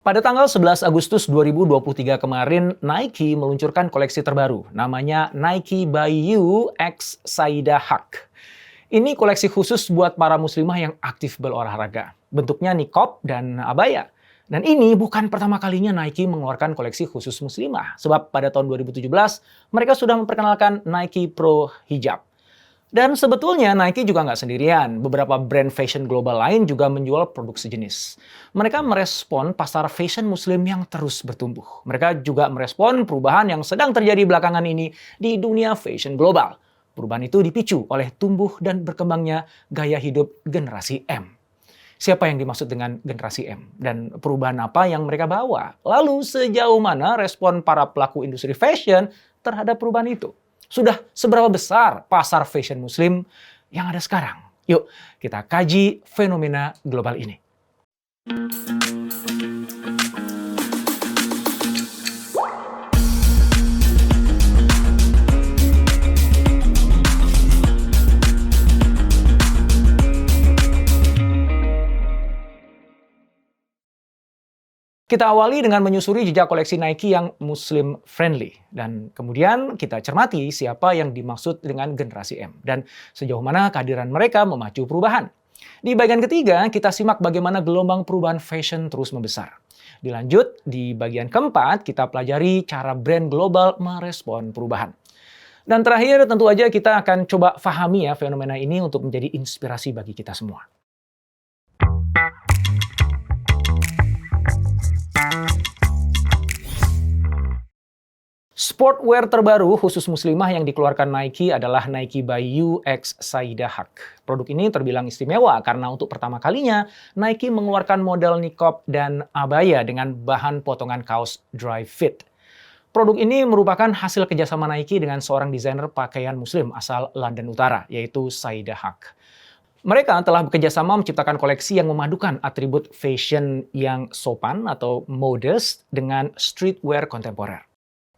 Pada tanggal 11 Agustus 2023 kemarin, Nike meluncurkan koleksi terbaru, namanya Nike by You X Saida Haq. Ini koleksi khusus buat para muslimah yang aktif berolahraga. Bentuknya niqab dan abaya. Dan ini bukan pertama kalinya Nike mengeluarkan koleksi khusus muslimah. Sebab pada tahun 2017, mereka sudah memperkenalkan Nike Pro Hijab. Dan sebetulnya Nike juga nggak sendirian. Beberapa brand fashion global lain juga menjual produk sejenis. Mereka merespon pasar fashion muslim yang terus bertumbuh. Mereka juga merespon perubahan yang sedang terjadi belakangan ini di dunia fashion global. Perubahan itu dipicu oleh tumbuh dan berkembangnya gaya hidup generasi M. Siapa yang dimaksud dengan generasi M? Dan perubahan apa yang mereka bawa? Lalu sejauh mana respon para pelaku industri fashion terhadap perubahan itu? Sudah seberapa besar pasar fashion muslim yang ada sekarang? Yuk kita kaji fenomena global ini. Kita awali dengan menyusuri jejak koleksi Nike yang Muslim friendly. Dan kemudian kita cermati siapa yang dimaksud dengan generasi M. Dan sejauh mana kehadiran mereka memacu perubahan. Di bagian ketiga, kita simak bagaimana gelombang perubahan fashion terus membesar. Dilanjut, di bagian keempat, kita pelajari cara brand global merespon perubahan. Dan terakhir, tentu aja kita akan coba pahami ya fenomena ini untuk menjadi inspirasi bagi kita semua. Sportwear terbaru khusus muslimah yang dikeluarkan Nike adalah Nike by You X Saida Haq. Produk ini terbilang istimewa karena untuk pertama kalinya Nike mengeluarkan model niqab dan abaya dengan bahan potongan kaos dry fit. Produk ini merupakan hasil kerjasama Nike dengan seorang desainer pakaian muslim asal London Utara, yaitu Saida Haq. Mereka telah bekerjasama menciptakan koleksi yang memadukan atribut fashion yang sopan atau modest dengan streetwear kontemporer.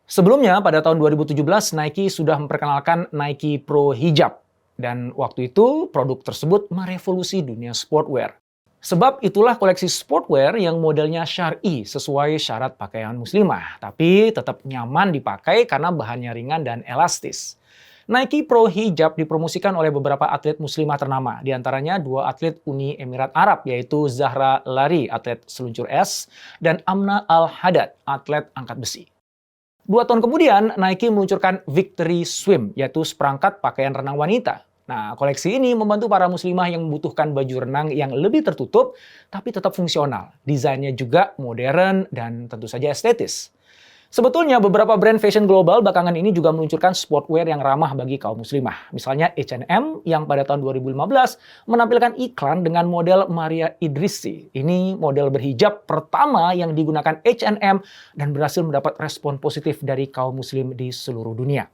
Sebelumnya, pada tahun 2017, Nike sudah memperkenalkan Nike Pro Hijab. Dan waktu itu, produk tersebut merevolusi dunia sportwear. Sebab itulah koleksi sportwear yang modelnya syar'i sesuai syarat pakaian muslimah. Tapi tetap nyaman dipakai karena bahannya ringan dan elastis. Nike Pro Hijab dipromosikan oleh beberapa atlet muslimah ternama. Di antaranya dua atlet Uni Emirat Arab, yaitu Zahra Lari, atlet seluncur es, dan Amna Al-Haddad, atlet angkat besi. 2 tahun kemudian, Nike meluncurkan Victory Swim, yaitu seperangkat pakaian renang wanita. Nah, koleksi ini membantu para muslimah yang membutuhkan baju renang yang lebih tertutup, tapi tetap fungsional. Desainnya juga modern dan tentu saja estetis. Sebetulnya beberapa brand fashion global belakangan ini juga meluncurkan sportwear yang ramah bagi kaum muslimah. Misalnya H&M yang pada tahun 2015 menampilkan iklan dengan model Maria Idrissi. Ini model berhijab pertama yang digunakan H&M dan berhasil mendapat respon positif dari kaum muslim di seluruh dunia.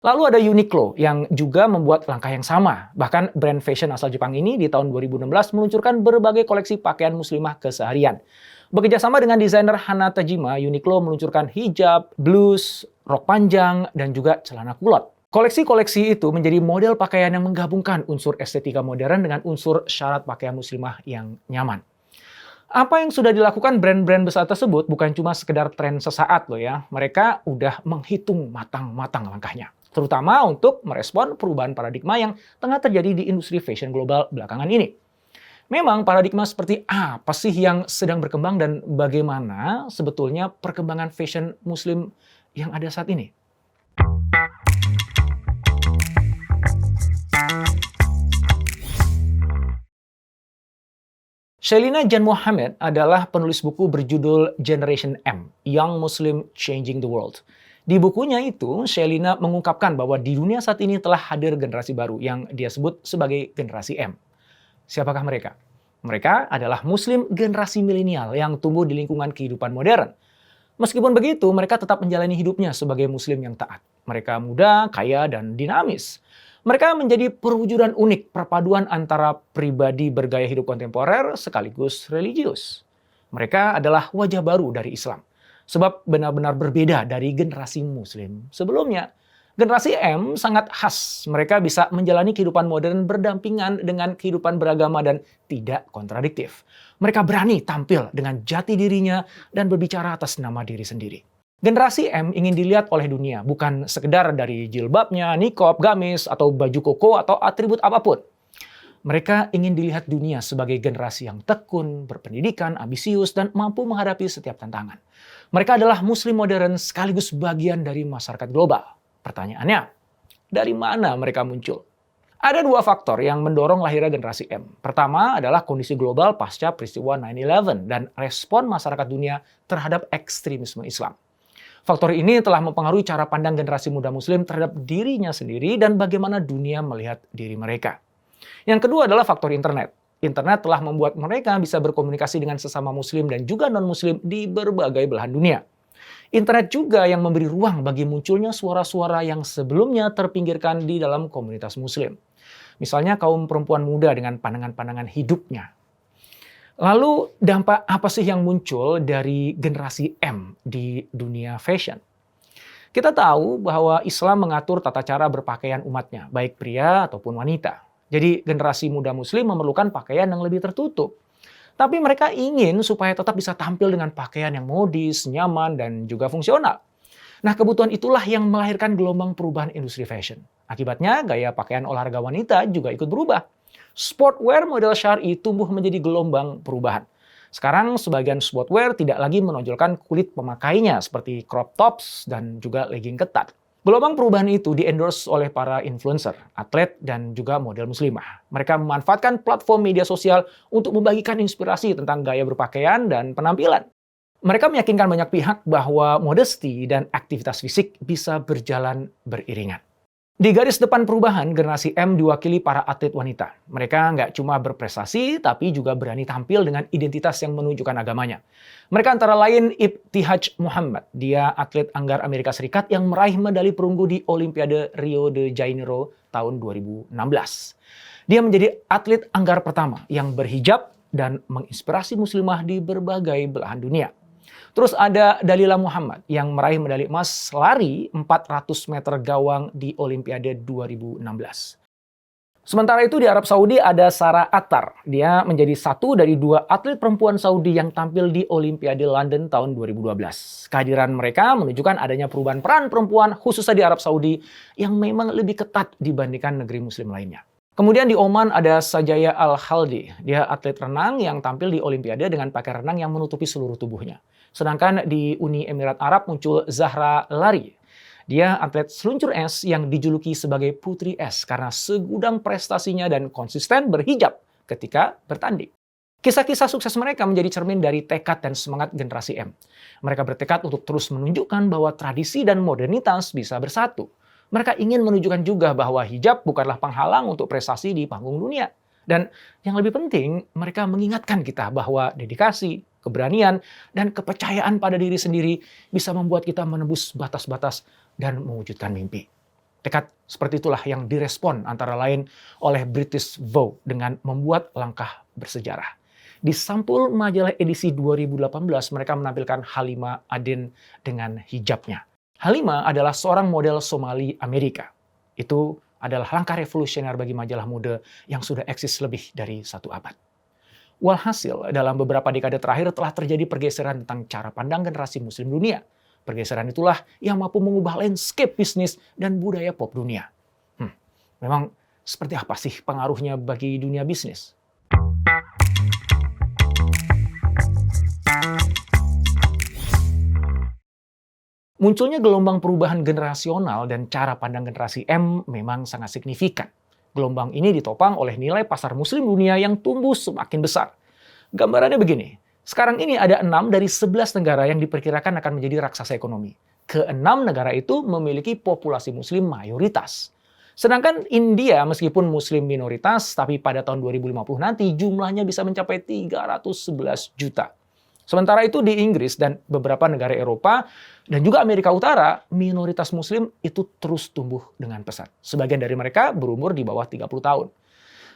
Lalu ada Uniqlo yang juga membuat langkah yang sama. Bahkan brand fashion asal Jepang ini di tahun 2016 meluncurkan berbagai koleksi pakaian muslimah keseharian. Bekerjasama dengan desainer Hana Tajima, Uniqlo meluncurkan hijab, blus, rok panjang, dan juga celana kulot. Koleksi-koleksi itu menjadi model pakaian yang menggabungkan unsur estetika modern dengan unsur syarat pakaian muslimah yang nyaman. Apa yang sudah dilakukan brand-brand besar tersebut bukan cuma sekedar tren sesaat loh ya. Mereka udah menghitung matang-matang langkahnya. Terutama untuk merespon perubahan paradigma yang tengah terjadi di industri fashion global belakangan ini. Memang paradigma seperti apa sih yang sedang berkembang dan bagaimana sebetulnya perkembangan fashion muslim yang ada saat ini? Shelina Jan Mohammed adalah penulis buku berjudul Generation M, Young Muslim Changing the World. Di bukunya itu, Shelina mengungkapkan bahwa di dunia saat ini telah hadir generasi baru yang dia sebut sebagai generasi M. Siapakah mereka? Mereka adalah muslim generasi milenial yang tumbuh di lingkungan kehidupan modern. Meskipun begitu, mereka tetap menjalani hidupnya sebagai muslim yang taat. Mereka muda, kaya, dan dinamis. Mereka menjadi perwujudan unik perpaduan antara pribadi bergaya hidup kontemporer sekaligus religius. Mereka adalah wajah baru dari Islam. Sebab benar-benar berbeda dari generasi muslim sebelumnya. Generasi M sangat khas. Mereka bisa menjalani kehidupan modern berdampingan dengan kehidupan beragama dan tidak kontradiktif. Mereka berani tampil dengan jati dirinya dan berbicara atas nama diri sendiri. Generasi M ingin dilihat oleh dunia, bukan sekedar dari jilbabnya, niqab, gamis, atau baju koko, atau atribut apapun. Mereka ingin dilihat dunia sebagai generasi yang tekun, berpendidikan, ambisius, dan mampu menghadapi setiap tantangan. Mereka adalah muslim modern sekaligus bagian dari masyarakat global. Pertanyaannya, dari mana mereka muncul? Ada dua faktor yang mendorong lahirnya generasi M. Pertama adalah kondisi global pasca peristiwa 9/11 dan respon masyarakat dunia terhadap ekstremisme Islam. Faktor ini telah mempengaruhi cara pandang generasi muda muslim terhadap dirinya sendiri dan bagaimana dunia melihat diri mereka. Yang kedua adalah faktor internet. Internet telah membuat mereka bisa berkomunikasi dengan sesama muslim dan juga non-muslim di berbagai belahan dunia. Internet juga yang memberi ruang bagi munculnya suara-suara yang sebelumnya terpinggirkan di dalam komunitas muslim. Misalnya kaum perempuan muda dengan pandangan-pandangan hidupnya. Lalu dampak apa sih yang muncul dari generasi M di dunia fashion? Kita tahu bahwa Islam mengatur tata cara berpakaian umatnya, baik pria ataupun wanita. Jadi generasi muda muslim memerlukan pakaian yang lebih tertutup. Tapi mereka ingin supaya tetap bisa tampil dengan pakaian yang modis, nyaman, dan juga fungsional. Nah, kebutuhan itulah yang melahirkan gelombang perubahan industri fashion. Akibatnya, gaya pakaian olahraga wanita juga ikut berubah. Sportwear model syar'i tumbuh menjadi gelombang perubahan. Sekarang sebagian sportwear tidak lagi menonjolkan kulit pemakainya seperti crop tops dan juga legging ketat. Gelombang perubahan itu di-endorse oleh para influencer, atlet, dan juga model muslimah. Mereka memanfaatkan platform media sosial untuk membagikan inspirasi tentang gaya berpakaian dan penampilan. Mereka meyakinkan banyak pihak bahwa modesty dan aktivitas fisik bisa berjalan beriringan. Di garis depan perubahan, generasi M diwakili para atlet wanita. Mereka nggak cuma berprestasi, tapi juga berani tampil dengan identitas yang menunjukkan agamanya. Mereka antara lain Ibtihaj Muhammad. Dia atlet anggar Amerika Serikat yang meraih medali perunggu di Olimpiade Rio de Janeiro tahun 2016. Dia menjadi atlet anggar pertama yang berhijab dan menginspirasi muslimah di berbagai belahan dunia. Terus ada Dalila Muhammad yang meraih medali emas lari 400 meter gawang di Olimpiade 2016. Sementara itu di Arab Saudi ada Sarah Attar. Dia menjadi satu dari dua atlet perempuan Saudi yang tampil di Olimpiade London tahun 2012. Kehadiran mereka menunjukkan adanya perubahan peran perempuan khususnya di Arab Saudi yang memang lebih ketat dibandingkan negeri muslim lainnya. Kemudian di Oman ada Sajaya Al-Khaldi. Dia atlet renang yang tampil di Olimpiade dengan pakaian renang yang menutupi seluruh tubuhnya. Sedangkan di Uni Emirat Arab muncul Zahra Lari. Dia atlet seluncur es yang dijuluki sebagai Putri Es karena segudang prestasinya dan konsisten berhijab ketika bertanding. Kisah-kisah sukses mereka menjadi cermin dari tekad dan semangat generasi M. Mereka bertekad untuk terus menunjukkan bahwa tradisi dan modernitas bisa bersatu. Mereka ingin menunjukkan juga bahwa hijab bukanlah penghalang untuk prestasi di panggung dunia. Dan yang lebih penting, mereka mengingatkan kita bahwa dedikasi, keberanian, dan kepercayaan pada diri sendiri bisa membuat kita menembus batas-batas dan mewujudkan mimpi. Tekad seperti itulah yang direspon antara lain oleh British Vogue dengan membuat langkah bersejarah. Di sampul majalah edisi 2018, mereka menampilkan Halima Aden dengan hijabnya. Halima adalah seorang model Somali Amerika. Itu adalah langkah revolusioner bagi majalah mode yang sudah eksis lebih dari 1 abad. Walhasil, dalam beberapa dekade terakhir telah terjadi pergeseran tentang cara pandang generasi muslim dunia. Pergeseran itulah yang mampu mengubah landscape bisnis dan budaya pop dunia. Memang seperti apa sih pengaruhnya bagi dunia bisnis? Munculnya gelombang perubahan generasional dan cara pandang generasi M memang sangat signifikan. Gelombang ini ditopang oleh nilai pasar muslim dunia yang tumbuh semakin besar. Gambarannya begini, sekarang ini ada 6 dari 11 negara yang diperkirakan akan menjadi raksasa ekonomi. Ke-6 negara itu memiliki populasi muslim mayoritas. Sedangkan India meskipun muslim minoritas, tapi pada tahun 2050 nanti jumlahnya bisa mencapai 311 juta. Sementara itu di Inggris dan beberapa negara Eropa dan juga Amerika Utara, minoritas muslim itu terus tumbuh dengan pesat. Sebagian dari mereka berumur di bawah 30 tahun.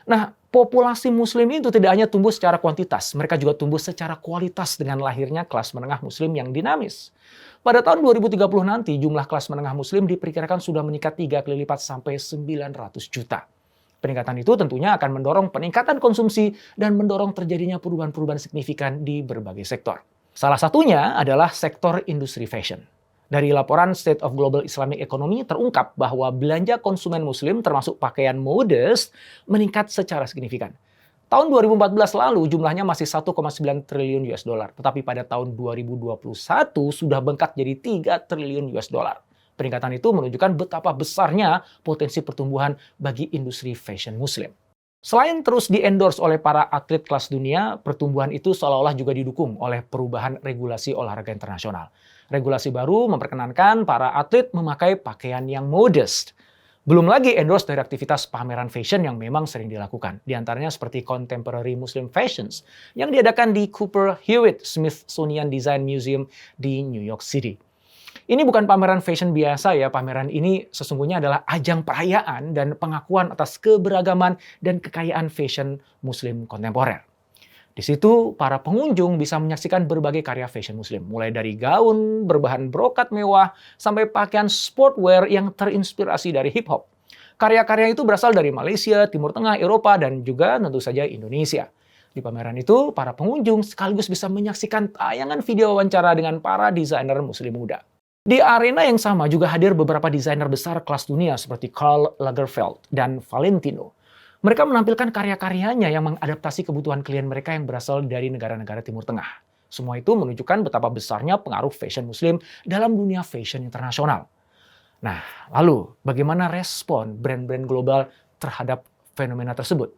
Nah, populasi muslim itu tidak hanya tumbuh secara kuantitas, mereka juga tumbuh secara kualitas dengan lahirnya kelas menengah muslim yang dinamis. Pada tahun 2030 nanti, jumlah kelas menengah muslim diperkirakan sudah meningkat 3 kali lipat sampai 900 juta. Peningkatan itu tentunya akan mendorong peningkatan konsumsi dan mendorong terjadinya perubahan-perubahan signifikan di berbagai sektor. Salah satunya adalah sektor industri fashion. Dari laporan State of Global Islamic Economy terungkap bahwa belanja konsumen muslim termasuk pakaian modest meningkat secara signifikan. Tahun 2014 lalu jumlahnya masih 1,9 triliun US dollar, tetapi pada tahun 2021 sudah bengkak jadi 3 triliun US dollar. Peningkatan itu menunjukkan betapa besarnya potensi pertumbuhan bagi industri fashion muslim. Selain terus di-endorse oleh para atlet kelas dunia, pertumbuhan itu seolah-olah juga didukung oleh perubahan regulasi olahraga internasional. Regulasi baru memperkenankan para atlet memakai pakaian yang modest. Belum lagi endorse dari aktivitas pameran fashion yang memang sering dilakukan. Di antaranya seperti Contemporary Muslim Fashions yang diadakan di Cooper Hewitt Smithsonian Design Museum di New York City. Ini bukan pameran fashion biasa ya, pameran ini sesungguhnya adalah ajang perayaan dan pengakuan atas keberagaman dan kekayaan fashion muslim kontemporer. Di situ, para pengunjung bisa menyaksikan berbagai karya fashion muslim, mulai dari gaun berbahan brokat mewah sampai pakaian sportwear yang terinspirasi dari hip-hop. Karya-karya itu berasal dari Malaysia, Timur Tengah, Eropa, dan juga tentu saja Indonesia. Di pameran itu, para pengunjung sekaligus bisa menyaksikan tayangan video wawancara dengan para desainer muslim muda. Di arena yang sama juga hadir beberapa desainer besar kelas dunia seperti Karl Lagerfeld dan Valentino. Mereka menampilkan karya-karyanya yang mengadaptasi kebutuhan klien mereka yang berasal dari negara-negara Timur Tengah. Semua itu menunjukkan betapa besarnya pengaruh fashion muslim dalam dunia fashion internasional. Nah, lalu bagaimana respon brand-brand global terhadap fenomena tersebut?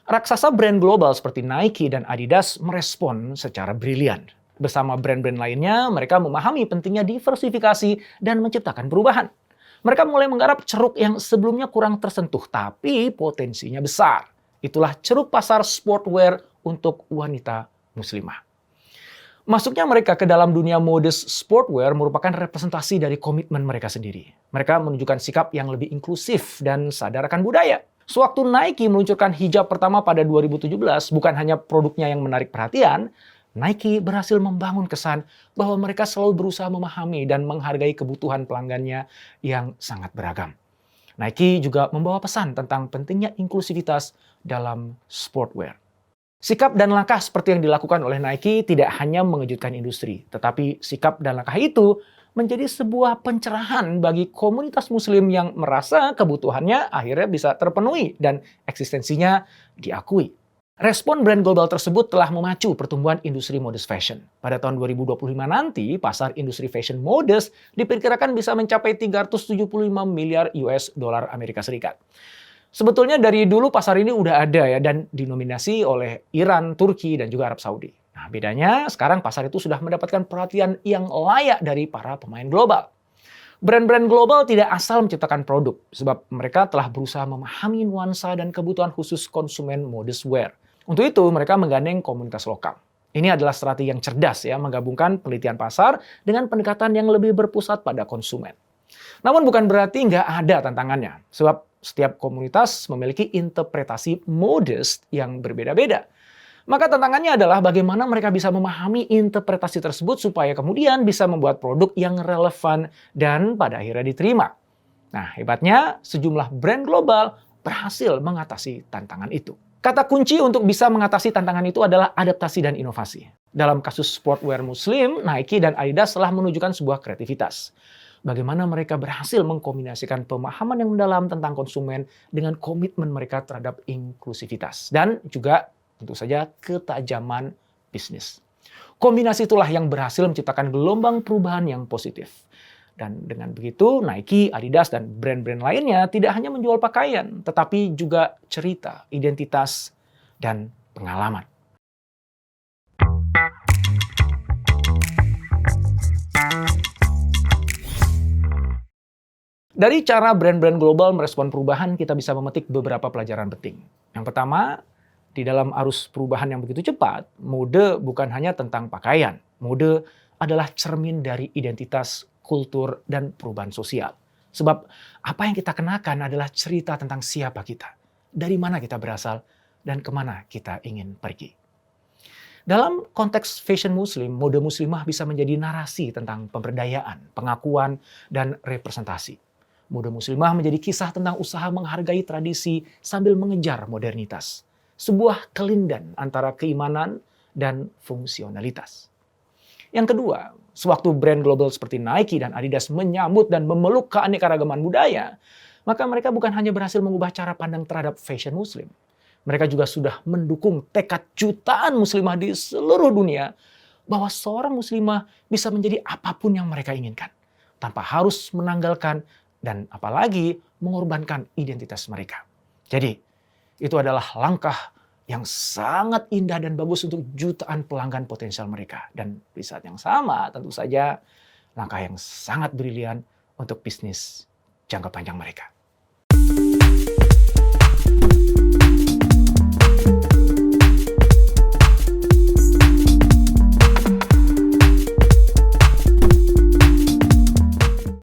Raksasa brand global seperti Nike dan Adidas merespon secara brilian. Bersama brand-brand lainnya, mereka memahami pentingnya diversifikasi dan menciptakan perubahan. Mereka mulai menggarap ceruk yang sebelumnya kurang tersentuh, tapi potensinya besar. Itulah ceruk pasar sportwear untuk wanita muslimah. Masuknya mereka ke dalam dunia modest sportwear merupakan representasi dari komitmen mereka sendiri. Mereka menunjukkan sikap yang lebih inklusif dan sadar akan budaya. Sewaktu Nike meluncurkan hijab pertama pada 2017, bukan hanya produknya yang menarik perhatian, Nike berhasil membangun kesan bahwa mereka selalu berusaha memahami dan menghargai kebutuhan pelanggannya yang sangat beragam. Nike juga membawa pesan tentang pentingnya inklusivitas dalam sportwear. Sikap dan langkah seperti yang dilakukan oleh Nike tidak hanya mengejutkan industri, tetapi sikap dan langkah itu menjadi sebuah pencerahan bagi komunitas muslim yang merasa kebutuhannya akhirnya bisa terpenuhi dan eksistensinya diakui. Respon brand global tersebut telah memacu pertumbuhan industri modest fashion. Pada tahun 2025 nanti, pasar industri fashion modest diperkirakan bisa mencapai 375 miliar US dollar Amerika Serikat. Sebetulnya dari dulu pasar ini udah ada ya dan dinominasi oleh Iran, Turki, dan juga Arab Saudi. Nah, bedanya sekarang pasar itu sudah mendapatkan perhatian yang layak dari para pemain global. Brand-brand global tidak asal menciptakan produk, sebab mereka telah berusaha memahami nuansa dan kebutuhan khusus konsumen modest wear. Untuk itu, mereka menggandeng komunitas lokal. Ini adalah strategi yang cerdas ya, menggabungkan penelitian pasar dengan pendekatan yang lebih berpusat pada konsumen. Namun bukan berarti nggak ada tantangannya, sebab setiap komunitas memiliki interpretasi modest yang berbeda-beda. Maka tantangannya adalah bagaimana mereka bisa memahami interpretasi tersebut supaya kemudian bisa membuat produk yang relevan dan pada akhirnya diterima. Nah, hebatnya sejumlah brand global berhasil mengatasi tantangan itu. Kata kunci untuk bisa mengatasi tantangan itu adalah adaptasi dan inovasi. Dalam kasus sportwear muslim, Nike dan Adidas telah menunjukkan sebuah kreativitas. Bagaimana mereka berhasil mengkombinasikan pemahaman yang mendalam tentang konsumen dengan komitmen mereka terhadap inklusivitas. Dan juga tentu saja ketajaman bisnis. Kombinasi itulah yang berhasil menciptakan gelombang perubahan yang positif. Dan dengan begitu, Nike, Adidas, dan brand-brand lainnya tidak hanya menjual pakaian, tetapi juga cerita, identitas, dan pengalaman. Dari cara brand-brand global merespon perubahan, kita bisa memetik beberapa pelajaran penting. Yang pertama, di dalam arus perubahan yang begitu cepat, mode bukan hanya tentang pakaian. Mode adalah cermin dari identitas kultur, dan perubahan sosial. Sebab apa yang kita kenakan adalah cerita tentang siapa kita, dari mana kita berasal, dan kemana kita ingin pergi. Dalam konteks fashion muslim, mode muslimah bisa menjadi narasi tentang pemberdayaan, pengakuan, dan representasi. Mode muslimah menjadi kisah tentang usaha menghargai tradisi sambil mengejar modernitas. Sebuah kelindan antara keimanan dan fungsionalitas. Yang kedua, sewaktu brand global seperti Nike dan Adidas menyambut dan memeluk keanekaragaman budaya, maka mereka bukan hanya berhasil mengubah cara pandang terhadap fashion muslim. Mereka juga sudah mendukung tekad jutaan muslimah di seluruh dunia bahwa seorang muslimah bisa menjadi apapun yang mereka inginkan, tanpa harus menanggalkan dan apalagi mengorbankan identitas mereka. Jadi, itu adalah langkah yang sangat indah dan bagus untuk jutaan pelanggan potensial mereka. Dan di saat yang sama tentu saja langkah yang sangat brilian untuk bisnis jangka panjang mereka.